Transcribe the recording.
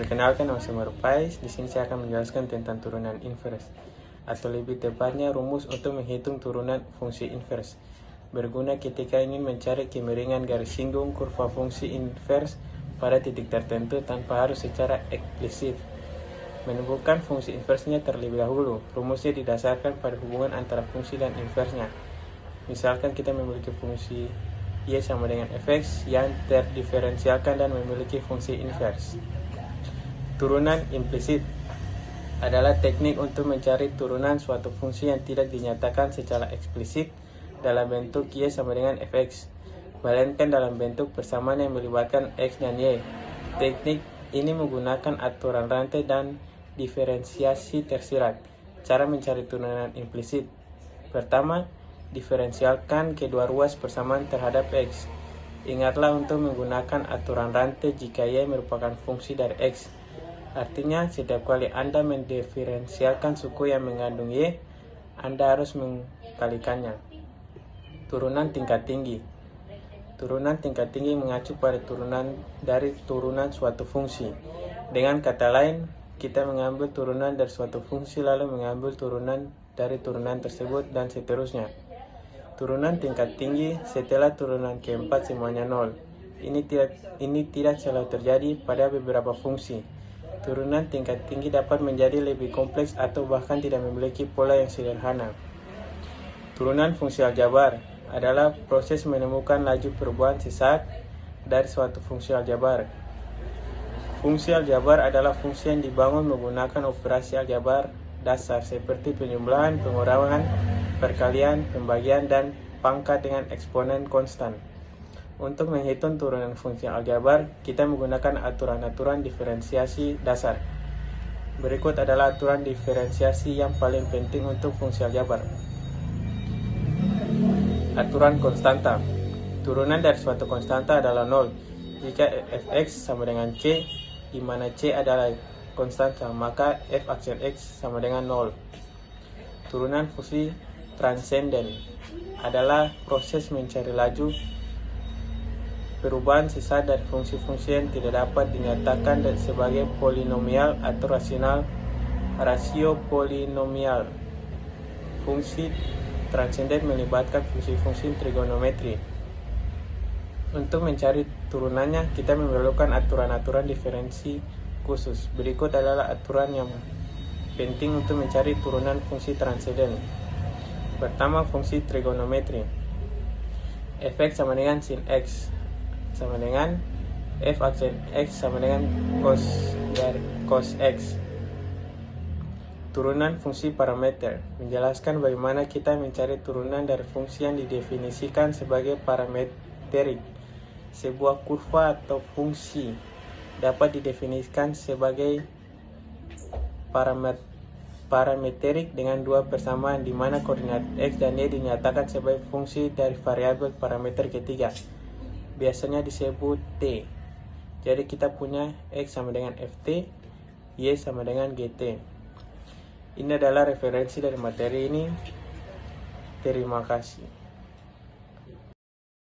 Perkenalkan, nama saya Marupais. Di sini saya akan menjelaskan tentang turunan inverse, atau lebih tepatnya rumus untuk menghitung turunan fungsi inverse. Berguna ketika ingin mencari kemiringan garis singgung kurva fungsi inverse pada titik tertentu tanpa harus secara eksplisit menemukan fungsi inversenya terlebih dahulu. Rumusnya didasarkan pada hubungan antara fungsi dan inversnya. Misalkan kita memiliki fungsi y sama dengan fx yang terdiferensialkan dan memiliki fungsi inverse. Turunan implisit adalah teknik untuk mencari turunan suatu fungsi yang tidak dinyatakan secara eksplisit dalam bentuk y sama dengan fx, melainkan dalam bentuk persamaan yang melibatkan x dan y. Teknik ini menggunakan aturan rantai dan diferensiasi tersirat. Cara mencari turunan implisit: pertama, diferensialkan kedua ruas persamaan terhadap x. Ingatlah untuk menggunakan aturan rantai jika y merupakan fungsi dari x. Artinya, setiap kali Anda mendiferensialkan suku yang mengandung y, Anda harus mengkalikannya. Turunan tingkat tinggi. Turunan tingkat tinggi mengacu pada turunan dari turunan suatu fungsi. Dengan kata lain, kita mengambil turunan dari suatu fungsi lalu mengambil turunan dari turunan tersebut dan seterusnya. Turunan tingkat tinggi setelah turunan keempat semuanya 0. Ini tidak selalu terjadi pada beberapa fungsi. Turunan tingkat tinggi dapat menjadi lebih kompleks atau bahkan tidak memiliki pola yang sederhana. Turunan fungsi aljabar adalah proses menemukan laju perubahan sesaat dari suatu fungsi aljabar. Fungsi aljabar adalah fungsi yang dibangun menggunakan operasi aljabar dasar seperti penjumlahan, pengurangan, perkalian, pembagian, dan pangkat dengan eksponen konstan. Untuk menghitung turunan fungsi aljabar, kita menggunakan aturan-aturan diferensiasi dasar. Berikut adalah aturan diferensiasi yang paling penting untuk fungsi aljabar. Aturan konstanta. Turunan dari suatu konstanta adalah 0 jika fx sama dengan c, di mana c adalah konstanta, maka f aksen x sama dengan 0. Turunan fungsi transenden adalah proses mencari laju perubahan sesaat dari fungsi-fungsi yang tidak dapat dinyatakan sebagai polinomial atau rasional. Rasio polinomial. Fungsi transenden melibatkan fungsi-fungsi trigonometri. Untuk mencari turunannya, kita memerlukan aturan-aturan diferensi khusus. Berikut adalah aturan yang penting untuk mencari turunan fungsi transenden. Pertama, fungsi trigonometri. Fx sama dengan sin x sama dengan f aksen x sama dengan cos x. Turunan fungsi parameter menjelaskan bagaimana kita mencari turunan dari fungsi yang didefinisikan sebagai parametrik. Sebuah kurva atau fungsi dapat didefinisikan sebagai parametrik dengan dua persamaan di mana koordinat x dan y dinyatakan sebagai fungsi dari variabel parameter ketiga. Biasanya disebut t. Jadi kita punya x sama dengan ft, y sama dengan gt. Ini adalah referensi dari materi ini. Terima kasih.